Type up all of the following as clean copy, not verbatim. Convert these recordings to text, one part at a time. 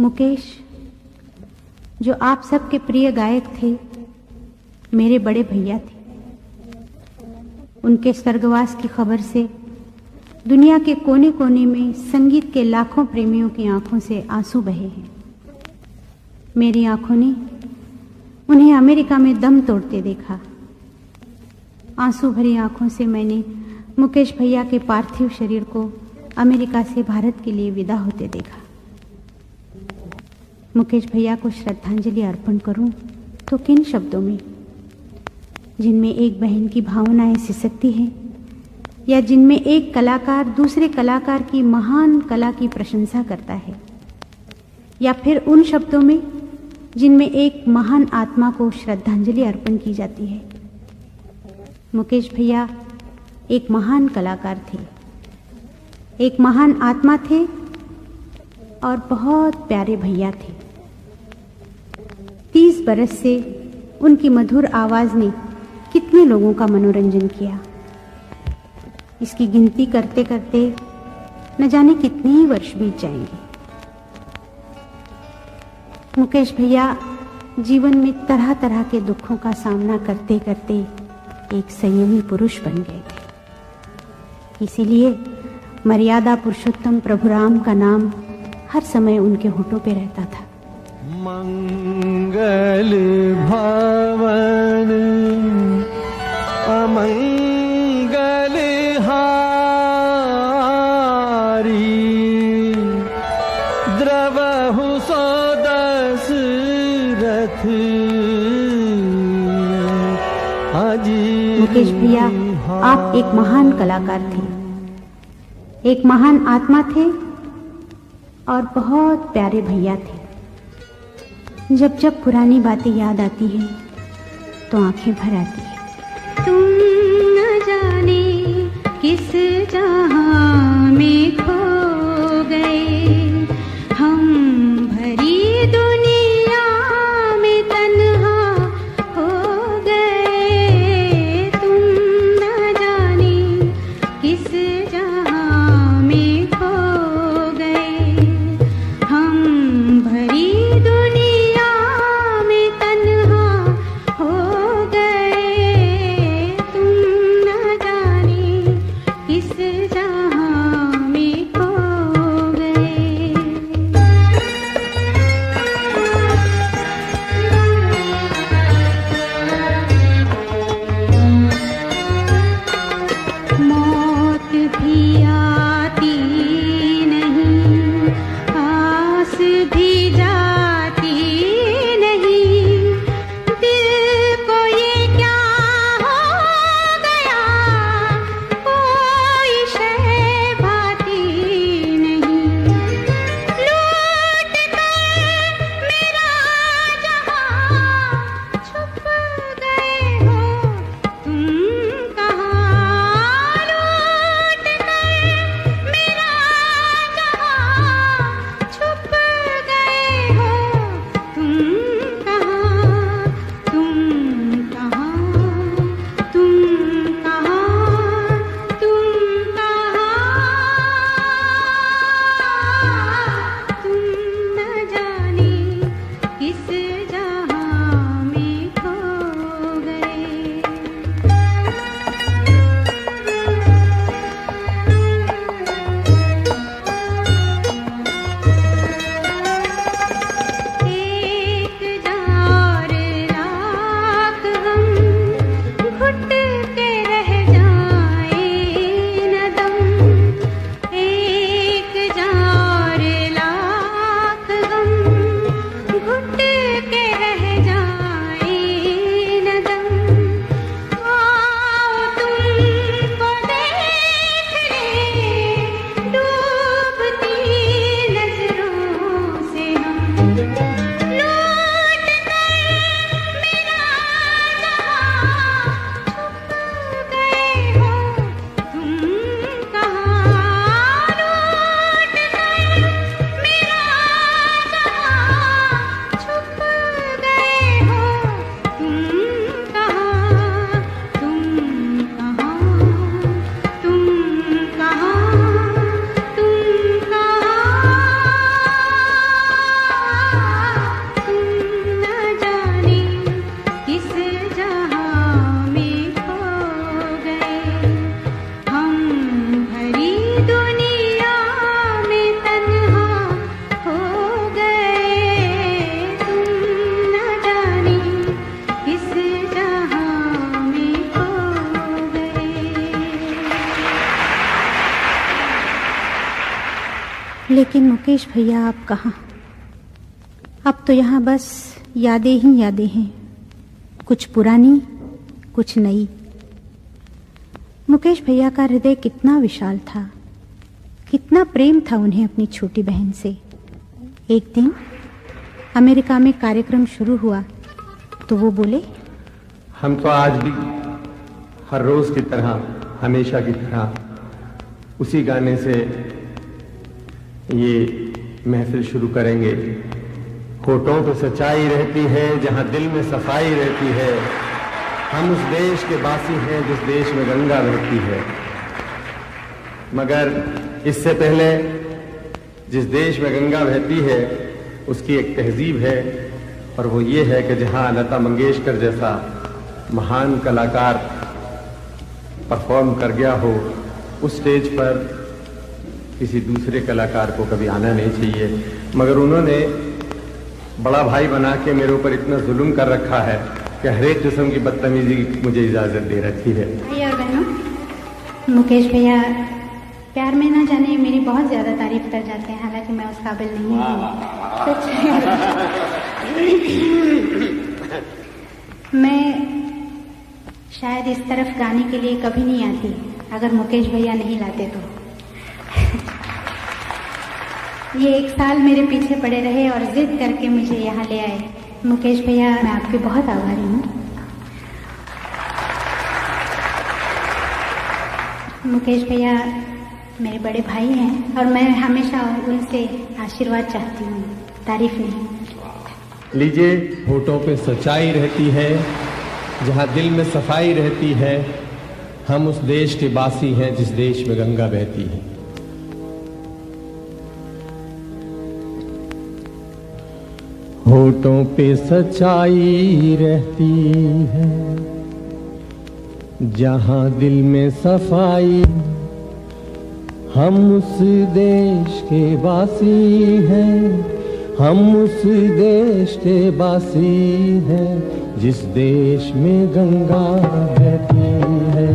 मुकेश, जो आप सबके प्रिय गायक थे, मेरे बड़े भैया थे। उनके स्वर्गवास की खबर से दुनिया के कोने कोने में संगीत के लाखों प्रेमियों की आंखों से आंसू बहे हैं। मेरी आंखों ने उन्हें अमेरिका में दम तोड़ते देखा। आंसू भरी आंखों से मैंने मुकेश भैया के पार्थिव शरीर को अमेरिका से भारत के लिए विदा होते देखा। मुकेश भैया को श्रद्धांजलि अर्पण करूं तो किन शब्दों में, जिनमें एक बहन की भावनाएं सिसकती हैं, या जिनमें एक कलाकार दूसरे कलाकार की महान कला की प्रशंसा करता है, या फिर उन शब्दों में जिनमें एक महान आत्मा को श्रद्धांजलि अर्पण की जाती है। मुकेश भैया एक महान कलाकार थे, एक महान आत्मा थे और बहुत प्यारे भैया थे। 30 बरस से उनकी मधुर आवाज ने कितने लोगों का मनोरंजन किया, इसकी गिनती करते करते न जाने कितने ही वर्ष बीत जाएंगे। मुकेश भैया जीवन में तरह तरह के दुखों का सामना करते करते एक संयमी पुरुष बन गए थे। इसीलिए मर्यादा पुरुषोत्तम प्रभु राम का नाम हर समय उनके होठों पे रहता था। मंगल भवन अमंगल हारी, द्रवहु सो दशरथ अजी। मुकेश भैया आप एक महान कलाकार थे, एक महान आत्मा थे और बहुत प्यारे भैया थे। जब जब पुरानी बातें याद आती हैं तो आंखें भर आती हैं। तुम न जाने किस जहां में खो गए, हम भरी दुनिया में तन्हा हो गए। तुम न जाने किस जहां में खो गए, हम भरी किस जा लेकिन मुकेश भैया आप कहाँ? अब तो यहाँ बस यादें ही यादें हैं, कुछ पुरानी कुछ नई। मुकेश भैया का हृदय कितना विशाल था, कितना प्रेम था उन्हें अपनी छोटी बहन से। एक दिन अमेरिका में कार्यक्रम शुरू हुआ तो वो बोले, हम तो आज भी हर रोज की तरह, हमेशा की तरह उसी गाने से ये महफिल शुरू करेंगे। होठों पे सच्चाई रहती है जहां दिल में सफाई रहती है, हम उस देश के वासी हैं जिस देश में गंगा बहती है। मगर इससे पहले जिस देश में गंगा बहती है उसकी एक तहजीब है, और वो ये है कि जहां लता मंगेशकर जैसा महान कलाकार परफॉर्म कर गया हो, उस स्टेज पर किसी दूसरे कलाकार को कभी आना नहीं चाहिए। मगर उन्होंने बड़ा भाई बना के मेरे ऊपर इतना जुल्म कर रखा है कि हर एक किस्म की बदतमीजी मुझे इजाजत दे रखी है। भाई और बहनों, मुकेश भैया प्यार में ना जाने मेरी बहुत ज्यादा तारीफ कर जाते हैं, हालांकि मैं उस काबिल नहीं हूँ। मैं शायद इस तरफ गाने के लिए कभी नहीं आती अगर मुकेश भैया नहीं लाते तो। ये एक साल मेरे पीछे पड़े रहे और जिद करके मुझे यहाँ ले आए। मुकेश भैया, मैं आपकी बहुत आभारी हूँ। मुकेश भैया मेरे बड़े भाई हैं और मैं हमेशा उनसे आशीर्वाद चाहती हूँ, तारीफ नहीं। लीजिए, होठों पे सच्चाई रहती है जहाँ दिल में सफाई रहती है, हम उस देश के वासी हैं जिस देश में गंगा बहती है। होठों पे सच्चाई रहती है जहां दिल में सफाई, हम उस देश के वासी हैं, हम उस देश के वासी हैं जिस देश में गंगा बहती है।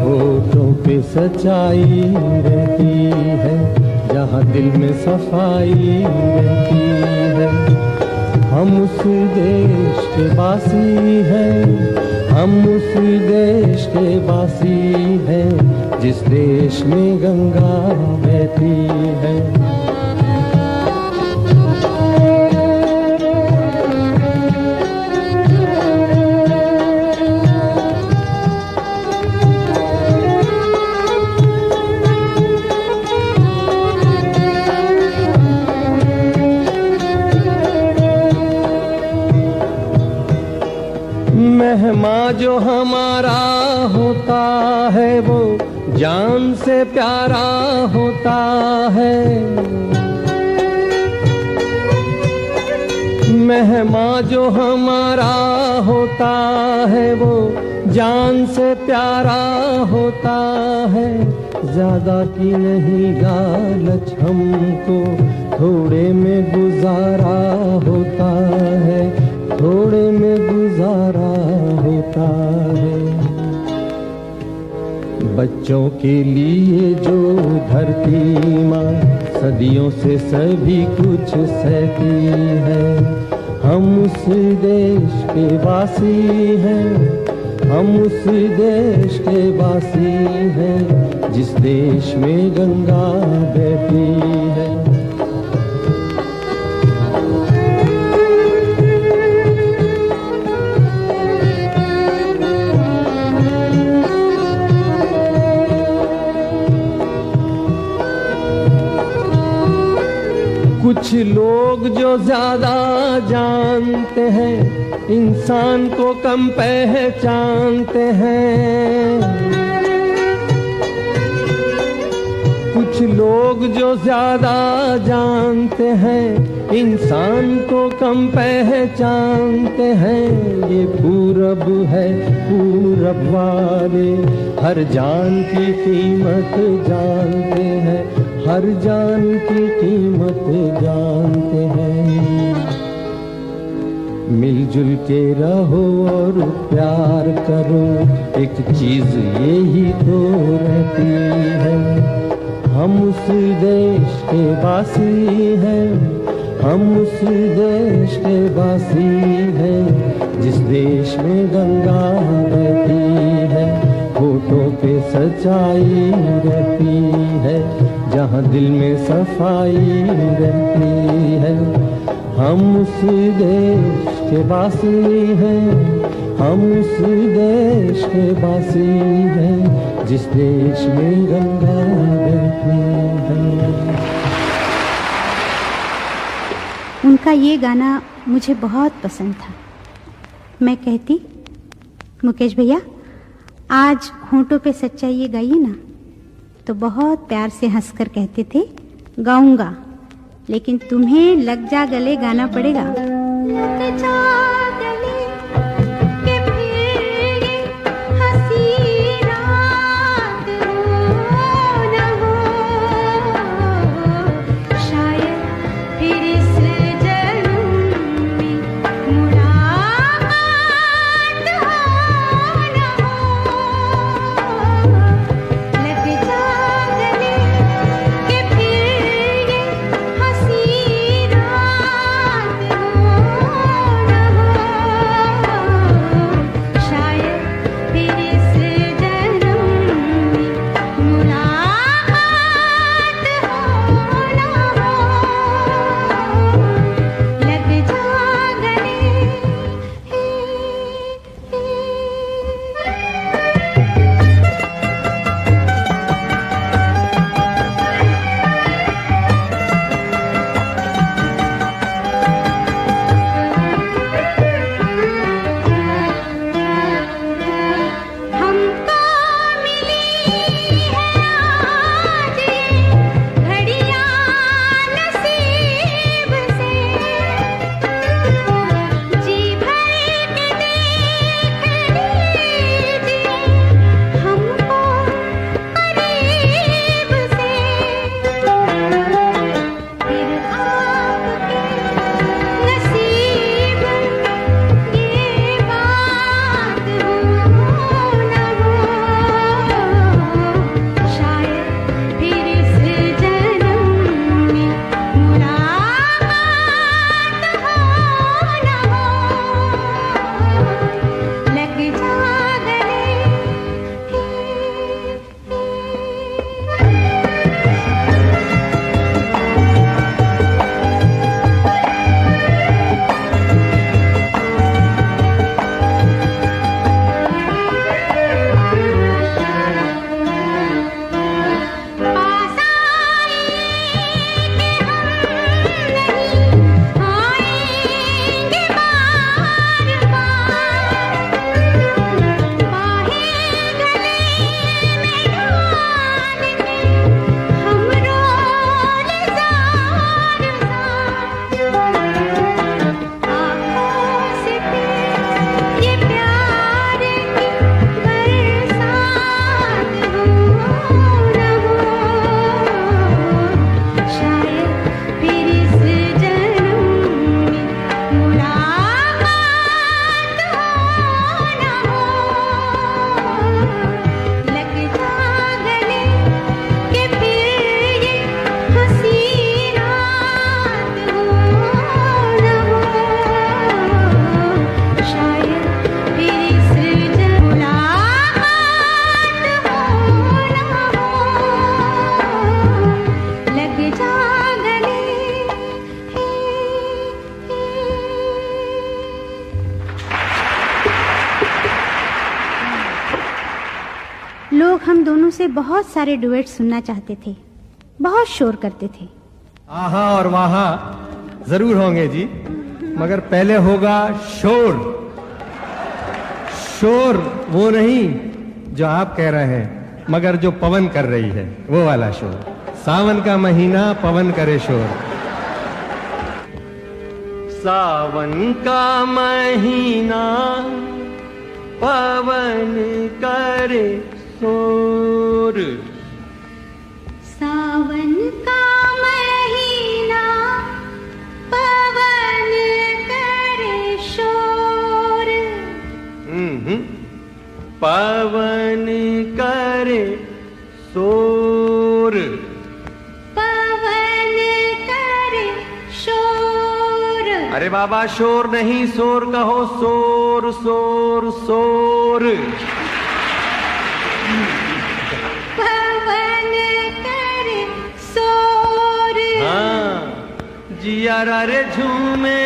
होठों पे सच्चाई रहती है जहाँ दिल में सफाई रहती है, हम उस देश के वासी हैं, हम उस देश के वासी हैं जिस देश में गंगा बहती है। मेहमान जो हमारा होता है वो जान से प्यारा होता है, मेहमान जो हमारा होता है वो जान से प्यारा होता है। ज्यादा की नहीं लालच हमको, थोड़े में गुजारा होता है, थोड़े में गुजारा होता है। बच्चों के लिए जो धरती माँ सदियों से सभी कुछ सहती है, हम उस देश के वासी हैं, हम उस देश के वासी हैं जिस देश में गंगा बहती है। कुछ लोग जो ज्यादा जानते हैं इंसान को कम पहचानते हैं, कुछ लोग जो ज्यादा जानते हैं इंसान को कम पहचानते हैं। ये पूरब है, पूरब वाले हर जान की कीमत जानते हैं, हर जान की कीमत जानते हैं। मिलजुल के रहो और प्यार करो, एक चीज यही तो रहती बहती है। हम उस देश के वासी हैं, हम उस देश के वासी हैं, जिस देश में गंगा बहती है, होठों पे सच्चाई रहती है, जहाँ दिल में सफाई रहती है। हम उस देश के वासी हैं, हम उस देश के वासी हैं, जिस देश में गंगा बहती है। उनका ये गाना मुझे बहुत पसंद था। मैं कहती, मुकेश भैया आज होंठों पे सच्चाई ये गाइए ना, तो बहुत प्यार से हंसकर कहते थे गाऊंगा, लेकिन तुम्हें लग जा गले गाना पड़ेगा। लग जा गले के फिर ये हंसी रात हो न हो, शायद फिर इस जन्म में मुलाकात हो न हो। लग जा गले के फिर ये हंसी रात हो न हो, शायद फिर इस जन्म में मुलाकात हो न हो। लग जा गले हमको मिली है आज ये घड़ियां नसीब से, जी भर के देख लीजिए हमको करीब से, फिर आपके नसीब ये बात हो न हो, शायद फिर इस जन्म में मुलाकात हो न हो। लग जा गले पास आए कि हम नहीं आएंगे बार बार, बाहें गले में डाल के हम रोल जार जार, आँखों से फिर ये प्यार की बरसात हो न हो, शायद फिर इस जन्म में मुलाकात हो न हो। लग जा गले कि फिर ये हंसी रात हो न हो, शायद फिर इस जन्म मुलाकात हो न हो। लग जा गले लोग हम दोनों से बहुत सारे डुएट सुनना चाहते थे, बहुत शोर करते थे। आहा और वहां जरूर होंगे जी, मगर पहले होगा शोर। शोर वो नहीं जो आप कह रहे हैं, मगर जो पवन कर रही है वो वाला शोर। सावन का महीना पवन करे शोर। सावन का महीना पवन करे शोर। सावन का महीना पवन करे शोर। पवन करे शोर। पवन करे शोर। अरे बाबा शोर नहीं, शोर कहो, शोर शोर शोर। पवन करे शोर। हाँ, जियारा रे झूमे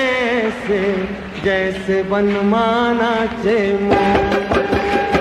से जैसे बनमाना चे मोर।